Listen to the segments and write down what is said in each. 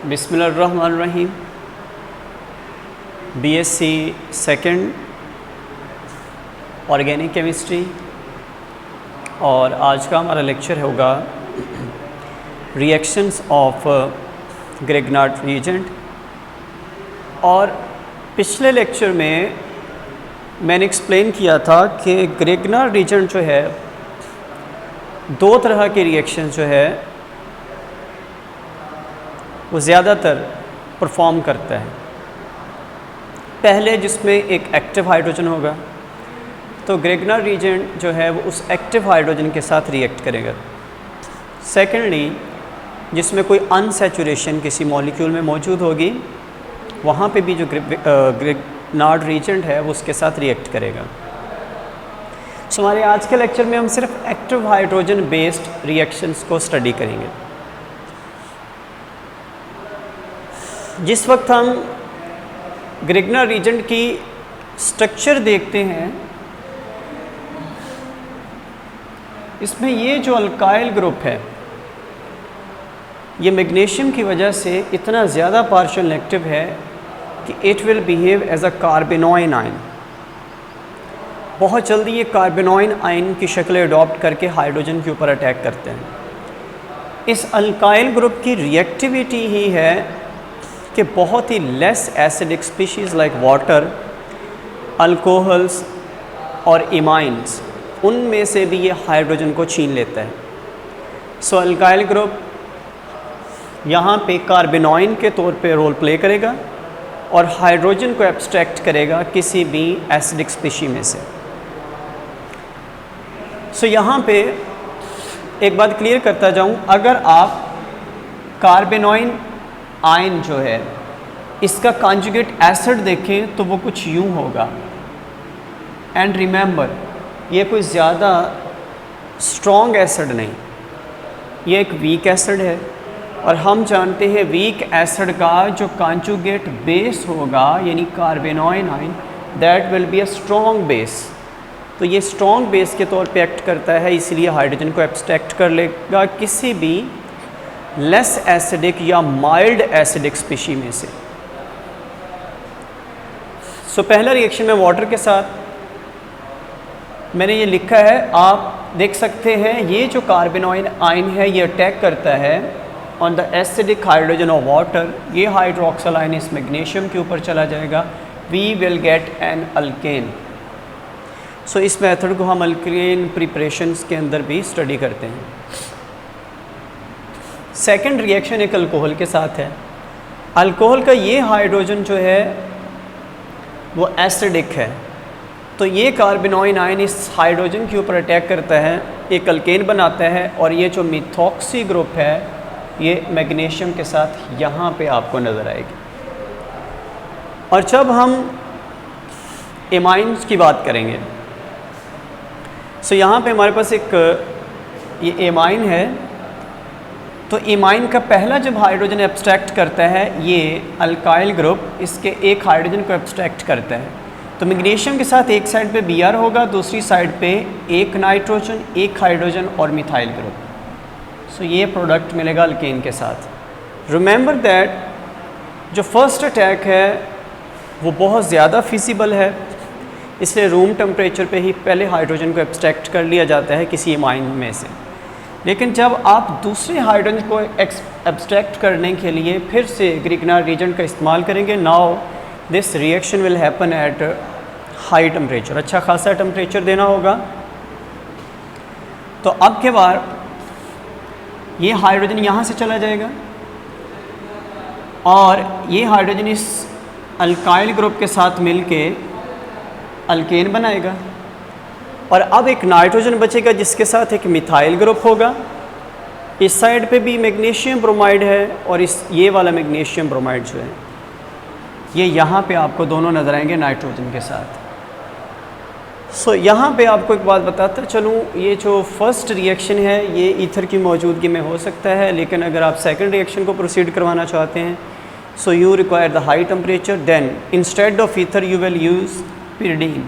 बिस्मिल्लाहिर्रहमानिर्रहीम। BSc second organic chemistry और आज का हमारा लेक्चर होगा रिएक्शंस ऑफ ग्रिग्नार्ड रीएजेंट। और पिछले लेक्चर में मैंने एक्सप्लेन किया था कि ग्रिग्नार्ड रीएजेंट जो है दो तरह के रिएक्शन जो है वो ज़्यादातर परफॉर्म करता है। पहले जिसमें एक एक्टिव हाइड्रोजन होगा तो ग्रिग्नार्ड रीएजेंट जो है वो उस एक्टिव हाइड्रोजन के साथ रिएक्ट करेगा। सेकेंडली जिसमें कोई अनसैचुरेशन किसी मॉलिक्यूल में मौजूद होगी वहाँ पे भी जो ग्रिग्नार्ड रीएजेंट है वो उसके साथ रिएक्ट करेगा। सो हमारे आज के लेक्चर में हम सिर्फ एक्टिव हाइड्रोजन बेस्ड रिएक्शंस को स्टडी करेंगे। जिस वक्त हम ग्रिग्नार्ड रीएजेंट की स्ट्रक्चर देखते हैं इसमें ये जो अल्काइल ग्रुप है ये मैग्नीशियम की वजह से इतना ज़्यादा पार्शियल नेगेटिव है कि it will behave as a carbanion ion. बहुत जल्दी ये कार्बेनॉइन आयन की शक्ल अडॉप्ट करके हाइड्रोजन के ऊपर अटैक करते हैं। इस अल्काइल ग्रुप की रिएक्टिविटी ही है कि बहुत ही less acidic species like water, alcohols और इमाइंस उनमें से भी ये हाइड्रोजन को छीन लेता है। सो अल्काइल ग्रुप यहाँ पे कार्बेनॉइन के तौर पे रोल प्ले करेगा और हाइड्रोजन को एब्स्ट्रैक्ट करेगा किसी भी एसिडिक स्पीशी में से। सो यहाँ पे एक बात क्लियर करता जाऊँ, अगर आप कार्बेनॉइन आयन जो है इसका कॉन्जुगेट एसिड देखें तो वो कुछ यूँ होगा। एंड रिमेंबर ये कोई ज़्यादा स्ट्रॉन्ग एसिड नहीं, ये एक वीक एसिड है और हम जानते हैं वीक एसिड का जो कॉन्जुगेट बेस होगा यानी carbanion ion that will be a strong base. तो ये स्ट्रॉन्ग बेस के तौर पे एक्ट करता है, इसलिए हाइड्रोजन को एब्स्ट्रैक्ट कर लेगा किसी भी लेस एसिडिक या माइल्ड एसिडिक स्पीशी में से। सो पहला रिएक्शन में वाटर के साथ मैंने ये लिखा है, आप देख सकते हैं ये जो कार्बेनॉइन आयन है ये अटैक करता है on the acidic hydrogen of water. ये हाइड्रोक्सिल आयन इस मैग्नीशियम के ऊपर चला जाएगा, we will get an alkane. So इस मेथड को हम अल्केन प्रिपरेशंस के अंदर भी स्टडी करते हैं। सेकेंड रिएक्शन एक अल्कोहल के साथ है। अल्कोहल का ये हाइड्रोजन जो है वो एसिडिक है, तो ये कार्बेनॉइन आयन इस हाइड्रोजन के ऊपर अटैक करता है, एक अल्केन बनाता है और ये जो मिथॉक्सी ग्रुप है ये मैग्नीशियम के साथ यहाँ पे आपको नज़र आएगी। और जब हम एमाइन्स की बात करेंगे सो यहाँ पे हमारे पास एक ये एमाइन है, तो एमाइन का पहला जब हाइड्रोजन एब्स्ट्रैक्ट करता है ये अल्काइल ग्रुप इसके एक हाइड्रोजन को एब्स्ट्रैक्ट करता है। तो मैग्नीशियम के साथ एक साइड पे Br होगा, दूसरी साइड पे एक नाइट्रोजन, एक हाइड्रोजन और मिथाइल ग्रुप। सो ये प्रोडक्ट मिलेगा अल्केन के साथ। रिमेंबर दैट जो फर्स्ट अटैक है वो बहुत ज़्यादा फिजिबल है, इसलिए रूम टेम्परेचर पे ही पहले हाइड्रोजन को एब्स्ट्रैक्ट कर लिया जाता है किसी एमाइन में से। लेकिन जब आप दूसरे हाइड्रोजन को एब्स्ट्रैक्ट करने के लिए फिर से ग्रिग्नार्ड रीएजेंट का इस्तेमाल करेंगे, now this reaction will happen at high temperature. अच्छा खासा टेम्परेचर देना होगा। तो अब के बाद ये हाइड्रोजन यहाँ से चला जाएगा और ये हाइड्रोजन इस अल्काइल ग्रुप के साथ मिलके अल्केन बनाएगा और अब एक नाइट्रोजन बचेगा जिसके साथ एक मिथाइल ग्रुप होगा। इस साइड पे भी मैग्नीशियम ब्रोमाइड है और ये वाला मैग्नीशियम ब्रोमाइड जो है ये यहाँ पे आपको दोनों नज़र आएंगे नाइट्रोजन के साथ। सो यहाँ पे आपको एक बात बताता चलूँ, ये जो फर्स्ट रिएक्शन है ये ईथर की मौजूदगी में हो सकता है, लेकिन अगर आप सेकंड रिएक्शन को प्रोसीड करवाना चाहते हैं so you require the high temperature, then instead of ether you will use pyridine.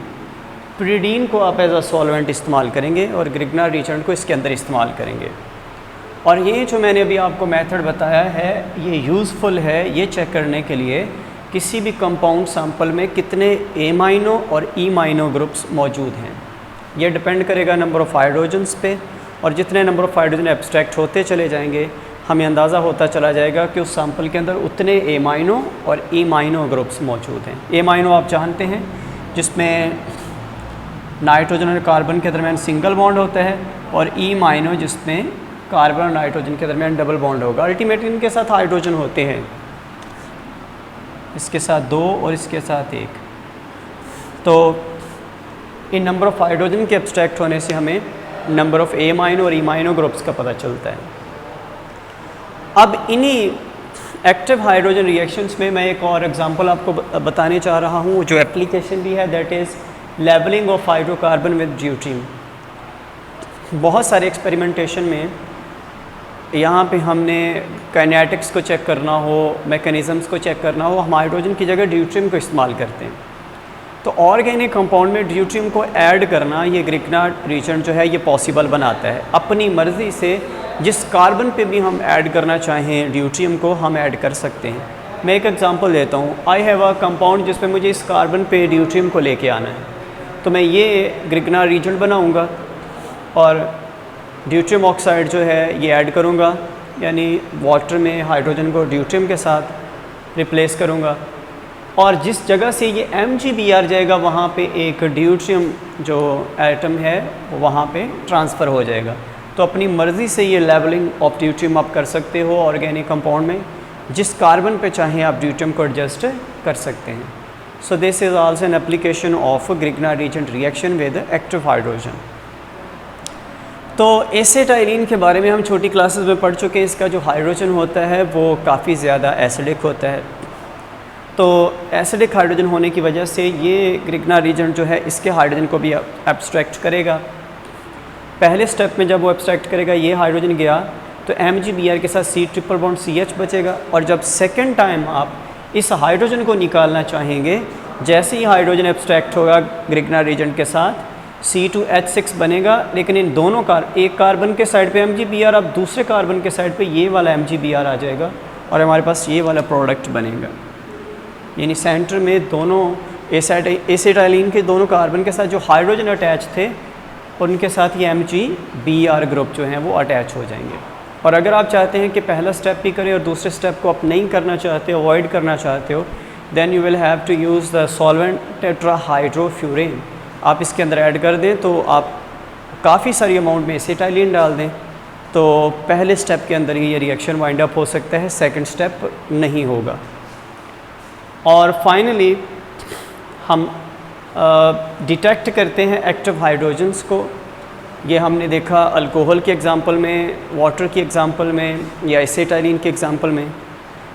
Pyridine को आप एज अ सॉल्वेंट इस्तेमाल करेंगे और ग्रिग्नार्ड रीएजेंट को इसके अंदर इस्तेमाल करेंगे। और ये जो मैंने अभी आपको मेथड बताया है ये यूज़फुल है ये चेक करने के लिए किसी भी कंपाउंड सैंपल में कितने ए माइनो और ई माइनो ग्रुप्स मौजूद हैं। ये डिपेंड करेगा नंबर ऑफ़ हाइड्रोजन्स पे, और जितने नंबर ऑफ़ हाइड्रोजन एब्स्ट्रैक्ट होते चले जाएंगे हमें अंदाज़ा होता चला जाएगा कि उस सैंपल के अंदर उतने ए माइनो और ई माइनो ग्रुप्स मौजूद हैं। ए माइनो आप जानते हैं जिसमें नाइट्रोजन और कार्बन के दरमियान सिंगल बॉन्ड होता है, और ई माइनो जिसमें कार्बन और नाइट्रोजन के दरमियान डबल बॉन्ड होगा। अल्टीमेटली इनके साथ हाइड्रोजन होते हैं, इसके साथ 2 और इसके साथ 1। तो इन नंबर ऑफ़ हाइड्रोजन के एब्स्ट्रैक्ट होने से हमें नंबर ऑफ़ ए माइनो और ई माइनो ग्रुप्स का पता चलता है। अब इन्हीं एक्टिव हाइड्रोजन रिएक्शंस में मैं एक और एग्जांपल आपको बताने चाह रहा हूँ जो एप्लीकेशन भी है, that is labelling of hydrocarbon with deuterium. बहुत सारे एक्सपेरिमेंटेशन में यहाँ पे हमने काइनेटिक्स को चेक करना हो, मैकेनिज़म्स को चेक करना हो, हम हाइड्रोजन की जगह ड्यूट्रियम को इस्तेमाल करते हैं। तो ऑर्गेनिक कंपाउंड में ड्यूट्रियम को ऐड करना ये ग्रिग्नार्ड रीजेंट जो है ये पॉसिबल बनाता है। अपनी मर्ज़ी से जिस कार्बन पे भी हम ऐड करना चाहें ड्यूट्रियम को हम ऐड कर सकते हैं। मैं एक एग्जांपल देता हूँ। आई हैव अ कंपाउंड जिस पे मुझे इस कार्बन पे ड्यूट्रियम को लेके आना है, तो मैं ये ग्रिग्नार्ड रीजेंट बनाऊँगा और ड्यूट्रियम ऑक्साइड जो है ये ऐड करूँगा, यानी वाटर में हाइड्रोजन को ड्यूट्रियम के साथ रिप्लेस करूँगा, और जिस जगह से ये MgBr जाएगा वहाँ पे एक ड्यूट्रियम जो एटम है वो वहाँ पे ट्रांसफ़र हो जाएगा। तो अपनी मर्ज़ी से ये लेवलिंग ऑफ ड्यूट्रियम आप कर सकते हो ऑर्गेनिक कंपाउंड में, जिस कार्बन पे चाहें आप ड्यूट्रियम को एडजस्ट कर सकते हैं। So this is also an application of Grignard reagent reaction with active hydrogen. तो एसिटाइलिन के बारे में हम छोटी क्लासेस में पढ़ चुके हैं। इसका जो हाइड्रोजन होता है वो काफ़ी ज़्यादा एसिडिक होता है। तो एसिडिक हाइड्रोजन होने की वजह से ये ग्रिग्नार्ड रीजेंट जो है इसके हाइड्रोजन को भी एब्स्ट्रैक्ट करेगा। पहले स्टेप में जब वो एब्स्ट्रैक्ट करेगा ये हाइड्रोजन गया तो MgBr के साथ C ट्रिपल बॉन्ड CH बचेगा, और जब सेकेंड टाइम आप इस हाइड्रोजन को निकालना चाहेंगे, जैसे ही हाइड्रोजन एब्स्ट्रैक्ट होगा ग्रिग्नार्ड रीजेंट के साथ C2H6 बनेगा, लेकिन इन दोनों एक कार्बन के साइड पे MgBr, अब दूसरे कार्बन के साइड पे ये वाला MgBr आ जाएगा और हमारे पास ये वाला प्रोडक्ट बनेगा। यानी सेंटर में दोनों एसिटाइलिन के दोनों कार्बन के साथ जो हाइड्रोजन अटैच थे उनके साथ ये MgBr ग्रुप जो हैं वो अटैच हो जाएंगे। और अगर आप चाहते हैं कि पहला स्टेप भी करें और दूसरे स्टेप को आप नहीं करना चाहते हो, अवॉइड करना चाहते हो, then you will have to use the solvent tetrahydrofuran. आप इसके अंदर ऐड कर दें तो आप काफ़ी सारी अमाउंट में एसिटाइलिन डाल दें तो पहले स्टेप के अंदर ही ये रिएक्शन वाइंड अप हो सकता है, सेकंड स्टेप नहीं होगा। और फाइनली हम डिटेक्ट करते हैं एक्टिव हाइड्रोजन्स को। ये हमने देखा अल्कोहल के एग्ज़ाम्पल में, वाटर की एग्ज़ाम्पल में, या एसिटाइलिन के एग्ज़ाम्पल में।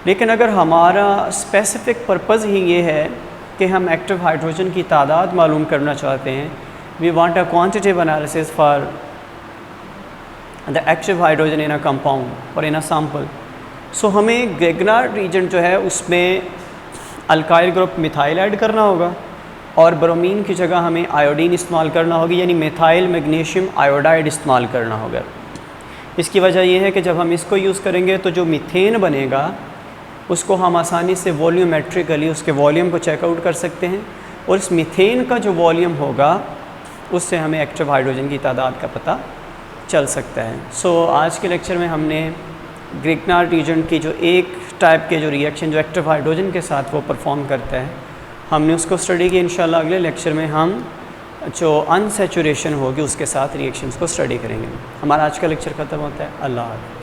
लेकिन अगर हमारा स्पेसिफ़िक पर्पज़ ही ये है कि हम एक्टिव हाइड्रोजन की तादाद मालूम करना चाहते हैं, we want a quantitative analysis for the active hydrogen in a compound और इन अ सैंपल, सो हमें ग्रिग्नार्ड रीजेंट जो है उसमें अल्काइल ग्रुप मिथाइल ऐड करना होगा, और ब्रोमीन की जगह हमें आयोडीन इस्तेमाल करना होगी, यानी मिथाइल मैग्नीशियम आयोडाइड इस्तेमाल करना होगा। इसकी वजह यह है कि जब हम इसको यूज़ करेंगे तो जो मीथेन बनेगा उसको हम आसानी से वॉल्यूमेट्रिकली उसके वॉल्यूम को चेकआउट कर सकते हैं, और इस मीथेन का जो वॉल्यूम होगा उससे हमें एक्टिव हाइड्रोजन की तादाद का पता चल सकता है। सो आज के लेक्चर में हमने ग्रिग्नार्ड रीजेंट की जो एक टाइप के जो रिएक्शन जो एक्टिव हाइड्रोजन के साथ वो परफॉर्म करता है हमने उसको स्टडी किया। इंशाल्लाह अगले लेक्चर में हम जो अनसैचुरेशन होगी उसके साथ रिएक्शंस को स्टडी करेंगे। हमारा आज का लेक्चर ख़त्म होता है। अल्लाह हाफ़िज़।